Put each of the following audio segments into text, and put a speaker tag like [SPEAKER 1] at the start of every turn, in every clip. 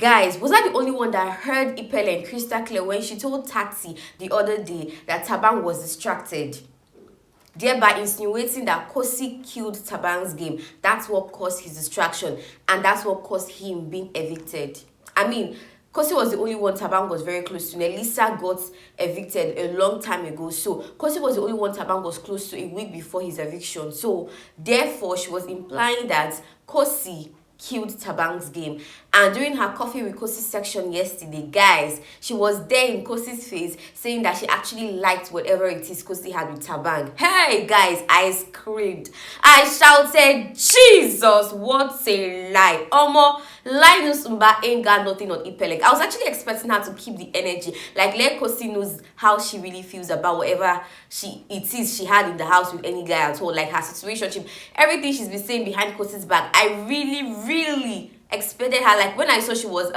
[SPEAKER 1] Guys, was I the only one that heard Ipeleng crystal clear when she told Tati the other day that Thabang was distracted, thereby insinuating that Cosi killed Thabang's game? That's what caused his distraction, and that's what caused him being evicted. I mean, Cosi was the only one Thabang was very close to. Nelisa got evicted a long time ago. So Cosi was the only one Thabang was close to a week before his eviction. So therefore, she was implying that Cosi killed Thabang's game. And during her Coffee with Cosi section yesterday, guys, she was there in Cosi's face saying that she actually liked whatever it is Cosi had with Thabang. Hey guys, I screamed, I shouted, Jesus, what a lie. Omo, Linus Umba ain't got nothing on Ipeleng. I was actually expecting her to keep the energy, like let Cosi knows how she really feels about whatever it is she had in the house with any guy at all, like her situationship, everything she's been saying behind Cosi's back. I really expected her, like when I saw she was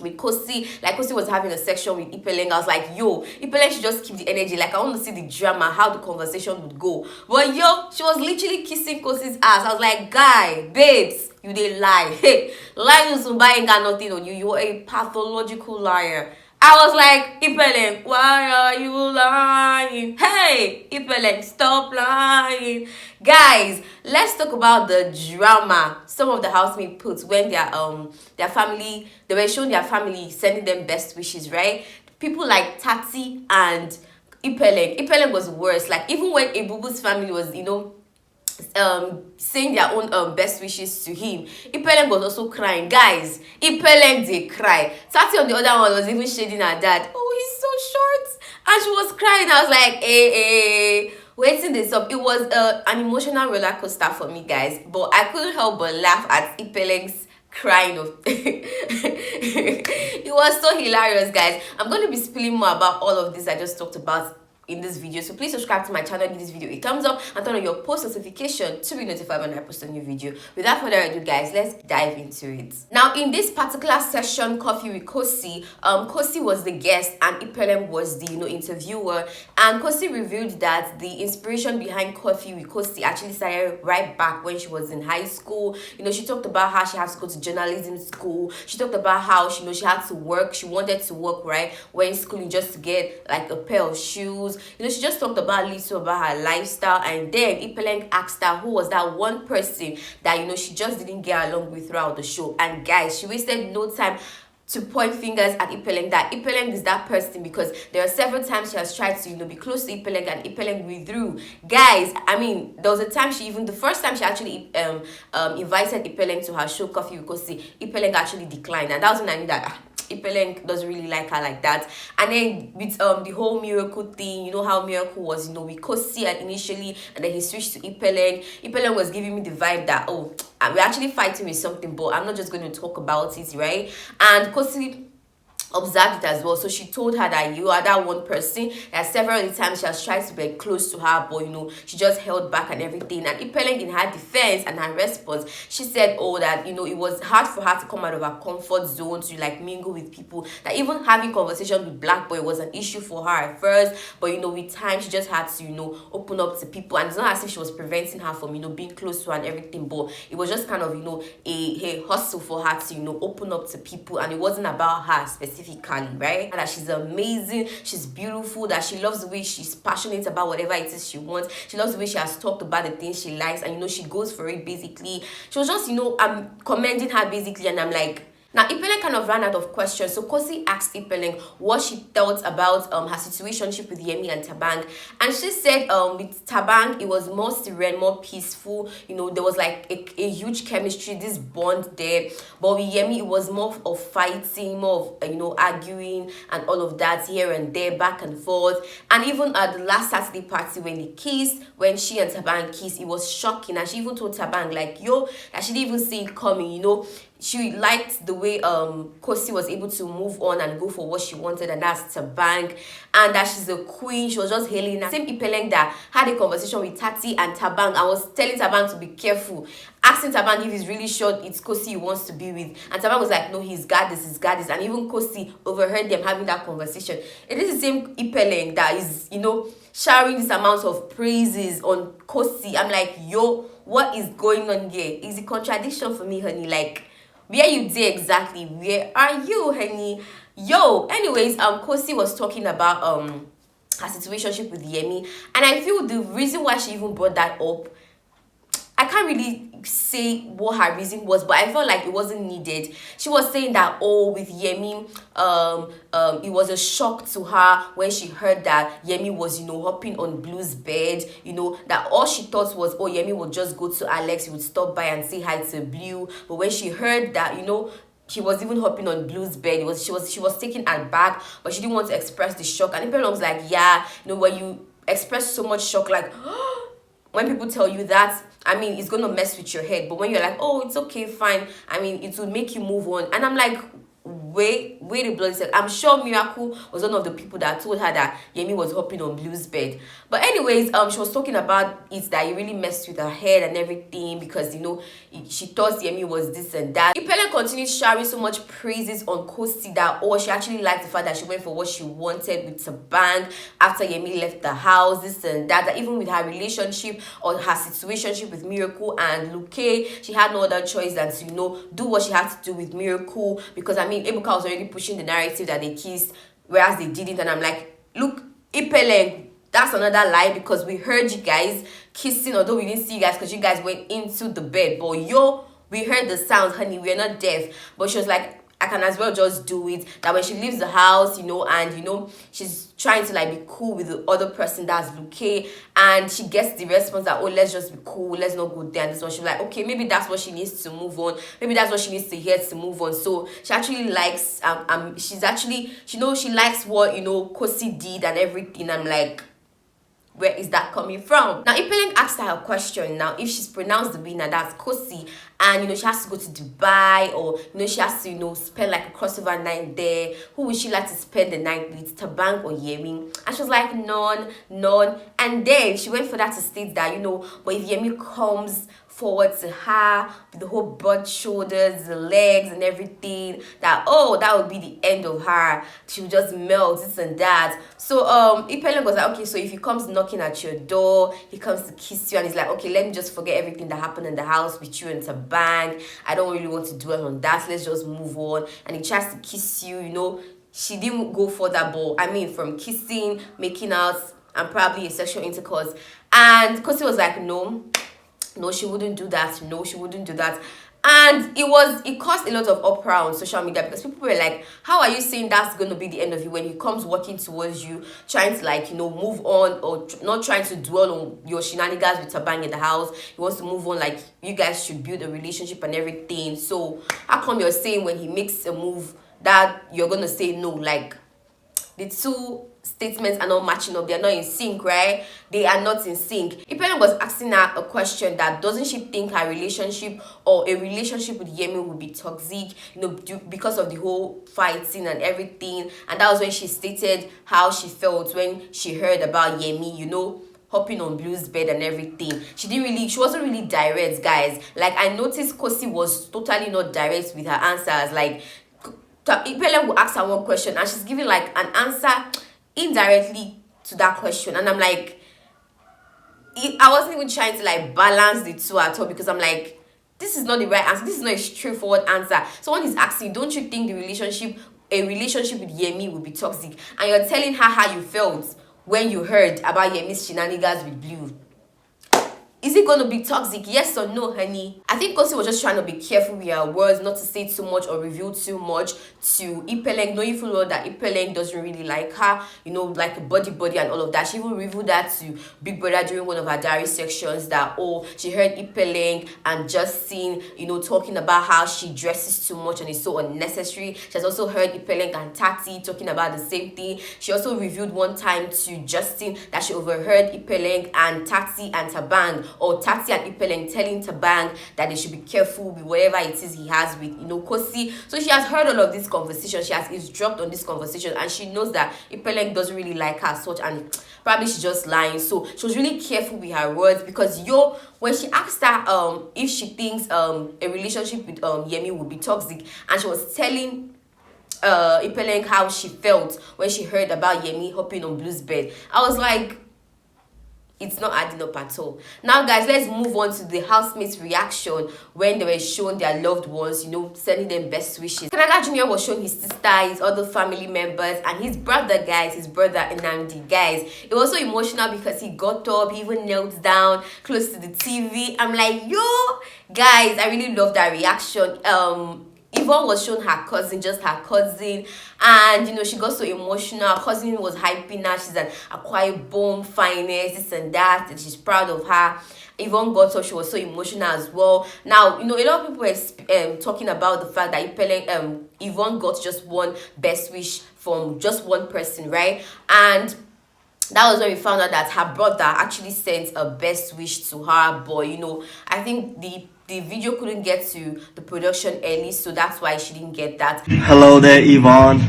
[SPEAKER 1] with Cosi, like Cosi was having a section with Ipeleng, I was like, yo, Ipeleng should just keep the energy, like I want to see the drama, how the conversation would go. But yo, she was literally kissing Cosi's ass. I was like, guy, babes, you did lie. Hey, Linus Umba ain't got nothing on you. You're a pathological liar. I was like, Ipeleng, why are you lying? Hey, Ipeleng, stop lying. Guys, let's talk about the drama some of the housemates put when their family, they were showing their family, sending them best wishes, right? People like Tati and Ipeleng. Ipeleng was worse. Like, even when Ebuka's family was, saying their own best wishes to him, Ipeleng was also crying. Guys, Ipeleng did cry. Tati on the other one was even shading her dad. Oh, he's so short. And she was crying. I was like, hey, waiting this up. It was an emotional roller coaster for me, guys. But I couldn't help but laugh at Ipeleng's crying of it was so hilarious, guys. I'm going to be spilling more about all of this I just talked about in this video, so please subscribe to my channel, give this video a thumbs up, and turn on your post notification to be notified when I post a new video. Without further ado, guys, let's dive into it. Now, in this particular session, Coffee with Cosi, Cosi was the guest and Ipeleng was the interviewer, and Cosi revealed that the inspiration behind Coffee with Cosi actually started right back when she was in high school. She talked about how she had to go to journalism school. She talked about how she had to work. She wanted to work right when schooling just to get like a pair of shoes. She just talked about a little about her lifestyle, and then Ipeleng asked her who was that one person that she just didn't get along with throughout the show. And guys, she wasted no time to point fingers at Ipeleng, that Ipeleng is that person, because there are several times she has tried to be close to Ipeleng and Ipeleng withdrew. Guys, I mean, there was a time the first time she actually invited Ipeleng to her show Coffee with Cosi, Ipeleng actually declined, and that was when I knew that Ipeleng doesn't really like her like that. And then with the whole Miracle thing, how Miracle was with Cosi initially, and then he switched to Ipeleng. Ipeleng was giving me the vibe that, oh, we're actually fighting with something, but I'm not just going to talk about it, right? And Cosi observed it as well, so she told her that you are that one person that several times she has tried to be close to her, but she just held back and everything. And Ipeleng, in her defense and her response, she said, oh, that it was hard for her to come out of her comfort zone to mingle with people, that even having conversation with Black Boy was an issue for her at first, but with time she just had to open up to people. And it's not as if she was preventing her from being close to her and everything, but it was just kind of a hustle for her to open up to people, and it wasn't about her specifically, right? And that she's amazing, she's beautiful, that she loves the way she's passionate about whatever it is she wants. She loves the way she has talked about the things she likes, and she goes for it. Basically, she was just I'm commending her basically, and I'm like, now, Ipeleng kind of ran out of questions, so Cosi asked Ipeleng what she thought about her situationship with Yemi and Thabang. And she said with Thabang, it was more serene, more peaceful. There was like a huge chemistry, this bond there. But with Yemi, it was more of fighting, more of, arguing and all of that here and there, back and forth. And even at the last Saturday party when they kissed, when she and Thabang kissed, it was shocking. And she even told Thabang, like, yo, that she didn't even see it coming, She liked the way Cosi was able to move on and go for what she wanted, and that's Thabang, and that she's a queen. She was just hailing her. Same Ipeleng that had a conversation with Tati and Thabang. I was telling Thabang to be careful, asking Thabang if he's really sure it's Cosi he wants to be with, and Thabang was like, no, he's got this, and even Cosi overheard them having that conversation. It is the same Ipeleng that is showering this amount of praises on Cosi. I'm like, yo, what is going on here? Is a contradiction for me, honey. Like, Where you did exactly? Where are you, honey? Yo, anyways, Cosi was talking about her situationship with Yemi, and I feel the reason why she even brought that up, I can't really say what her reason was, but I felt like it wasn't needed. She was saying that, oh, with Yemi, it was a shock to her when she heard that Yemi was, hopping on Blue's bed, that all she thought was, oh, Yemi would just go to Alex, he would stop by and say hi to Blue. But when she heard that, he was even hopping on Blue's bed, she was taken aback, but she didn't want to express the shock. And Ipeleng was like, yeah, when you express so much shock, like, when people tell you that, I mean, it's gonna mess with your head. But when you're like, oh, it's okay, fine, I mean, it will make you move on. And I'm like, wait a bloody second. I'm sure Miracle was one of the people that told her that Yemi was hopping on Blue's bed. But anyways, she was talking about it, that it really messed with her head and everything, because she thought Yemi was this and that. Ipeleng continued showering so much praises on Cosi that, oh, she actually liked the fact that she went for what she wanted with Thabang after Yemi left the house, this and that. That even with her relationship or her situationship with Miracle and Luke, she had no other choice than to do what she had to do with Miracle, because I mean, Ebuka was already pushing the narrative that they kissed, whereas they didn't. And I'm like, look, Ipeleng, that's another lie, because we heard you guys kissing, although we didn't see you guys because you guys went into the bed. But we heard the sounds, honey, we're not deaf. But she was like, I can as well just do it. That when she leaves the house, and she's trying to like be cool with the other person, that's Luke, and she gets the response that, oh, let's just be cool, let's not go there. And this one, she's like, okay, maybe that's what she needs to move on. Maybe that's what she needs to hear to move on. So she actually likes she likes what Cosi did and everything. I'm like, where is that coming from? Now, Ipeleng asked her a question. Now, if she's pronounced the winner, that's Khosi, and she has to go to Dubai, or she has to spend like a crossover night there, who would she like to spend the night with, Thabang or Yemi? And she was like, none. And then she went for that to state that but if Yemi comes forward to her with the whole broad shoulders, the legs and everything, that would be the end of her. She would just melt, this and that. So Ipeleng was like, okay, so if he comes knocking at your door, he comes to kiss you, and he's like, okay, let me just forget everything that happened in the house with you and Thabang. I don't really want to dwell on that, let's just move on. And he tries to kiss you, she didn't go for that, but I mean, from kissing, making out, and probably a sexual intercourse. And Cosi was like, no, she wouldn't do that. No, she wouldn't do that. And it caused a lot of uproar on social media, because people were like, how are you saying that's going to be the end of you when he comes walking towards you, trying to like, move on, or not trying to dwell on your shenanigans with Thabang in the house. He wants to move on, like you guys should build a relationship and everything. So how come you're saying when he makes a move that you're going to say no? Like, the two statements are not matching up. They're not in sync, right? They are not in sync. Ipeleng was asking her a question that, doesn't she think her relationship or a relationship with Yemi would be toxic, because of the whole fighting and everything. And that was when she stated how she felt when she heard about Yemi, hopping on Blue's bed and everything. She wasn't really direct, guys. Like, I noticed Cosi was totally not direct with her answers. Like, Ipeleng will ask her one question and she's giving like an answer indirectly to that question. And I'm like, I wasn't even trying to like balance the two at all, because I'm like, this is not the right answer. This is not a straightforward answer. Someone is asking, don't you think a relationship with Yemi would be toxic? And you're telling her how you felt when you heard about Yemi's shenanigans with Blue. Is it going to be toxic? Yes or no, honey? I think Cosi was just trying to be careful with her words, not to say too much or reveal too much to Ipeleng, knowing full well that Ipeleng doesn't really like her, like body and all of that. She even revealed that to Big Brother during one of her diary sections, that, she heard Ipeleng and Justin, talking about how she dresses too much and is so unnecessary. She has also heard Ipeleng and Tati talking about the same thing. She also revealed one time to Justin that she overheard Ipeleng and Tati and Thabang, or Tati and Ipeleng telling Thabang that they should be careful with whatever it is he has with Cosi. So she has heard all of this conversation. She has eavesdropped on this conversation, and she knows that Ipeleng doesn't really like her such, and probably she's just lying. So she was really careful with her words, because when she asked her if she thinks a relationship with Yemi would be toxic, and she was telling Ipeleng how she felt when she heard about Yemi hopping on Blue's bed, I was like, it's not adding up at all. Now guys, let's move on to the housemates reaction when they were shown their loved ones, you know, sending them best wishes. Canada Junior was shown his sister, his other family members, and his brother, guys, his brother Nnamdi. Guys, it was so emotional because he got up, he even knelt down close to the TV. I'm like, yo guys, I really love that reaction. Yvonne was shown her cousin, just her cousin, and you know, she got so emotional. Her cousin was hyping her. She's an acquired bomb finest, this and that, and she's proud of her. Yvonne got up, she was so emotional as well. Now, you know, a lot of people were talking about the fact that Ipeleng, Yvonne got just one best wish from just one person, right? And that was when we found out that her brother actually sent a best wish to her. But you know, I think the video couldn't get to the production early, so that's why she didn't get that.
[SPEAKER 2] Hello there, Yvonne.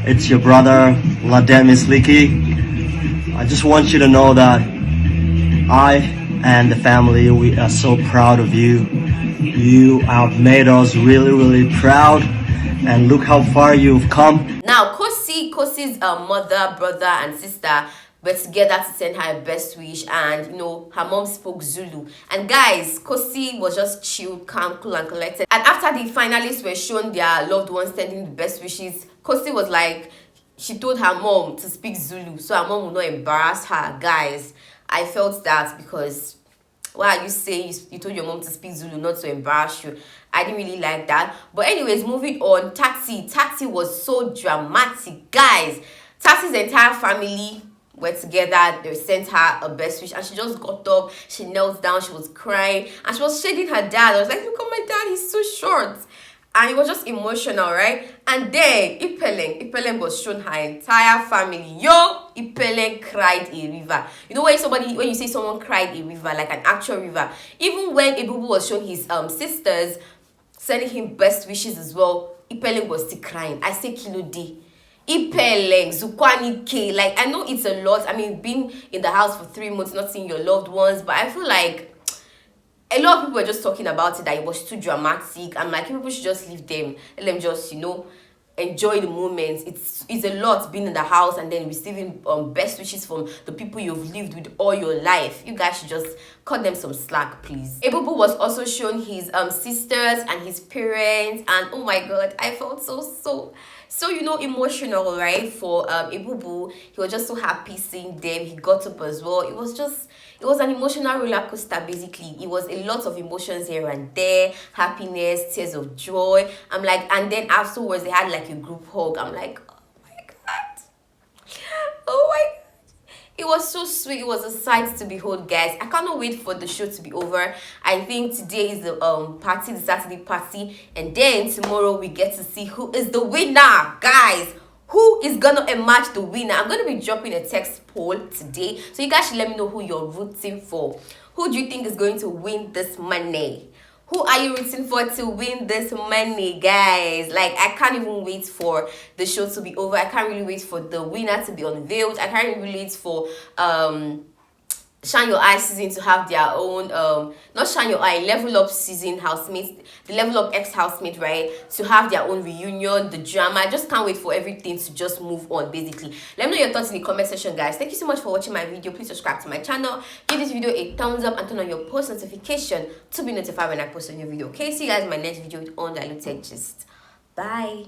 [SPEAKER 2] It's your brother, Lademis Liki. I just want you to know that I and the family, we are so proud of you. You have made us really, really proud. And look how far you've come.
[SPEAKER 1] Now, Khosi's mother, brother, and sister were together to send her a best wish, and you know, her mom spoke Zulu. And guys, Khosi was just chill, calm, cool, and collected. And after the finalists were shown their loved ones sending the best wishes, Khosi was like, she told her mom to speak Zulu so her mom would not embarrass her. Guys, I felt that, because why are you saying you told your mom to speak Zulu not to embarrass you? I didn't really like that. But anyways, moving on, Taxi was so dramatic, guys. Taxi's entire family were together. They sent her a best wish, and she just got up, she knelt down, she was crying, and she was shading her dad. I was like, look at my dad, he's so short. And it was just emotional, right? And then Ipeleng was shown her entire family. Yo, Ipeleng cried a river. You know, when you say someone cried a river, like an actual river. Even when Ebuka was shown his sisters sending him best wishes as well, Ipeleng was still crying. I say kilo D. Ipeleng, Zukwani K. Like, I know it's a lot. I mean, being in the house for 3 months, not seeing your loved ones, but I feel like a lot of people were just talking about it, that it was too dramatic. I'm like, people should just leave them, let them just, you know, enjoy the moment. It's a lot being in the house and then receiving best wishes from the people you've lived with all your life. You guys should just cut them some slack, please. Ebuka was also shown his sisters and his parents, and oh my god, I felt so you know, emotional, right? For Ebuka, he was just so happy seeing them. He got up as well. It was an emotional roller coaster, basically. It was a lot of emotions here and there, happiness, tears of joy. I'm like, and then afterwards they had like a group hug. I'm like, oh my god, oh my god. It was so sweet. It was a sight to behold, guys. I cannot wait for the show to be over. I think today is the party, the Saturday party, and then tomorrow we get to see who is the winner, guys. Who is gonna emerge the winner? I'm gonna be dropping a text poll today, so you guys should let me know who you're rooting for. Who do you think is going to win this money? Who are you rooting for to win this money, guys? Like, I can't even wait for the show to be over. I can't really wait for the winner to be unveiled. I can't really wait for Shine Your Eye season to have their own not Shine Your Eye, Level Up season housemates, the Level Up ex housemate, right, to have their own reunion, the drama. I just can't wait for everything to just move on, basically. Let me know your thoughts in the comment section, guys. Thank you so much for watching my video. Please subscribe to my channel, give this video a thumbs up, and turn on your post notification to be notified when I post a new video. Okay, see you guys in my next video with undiluted gist. Bye.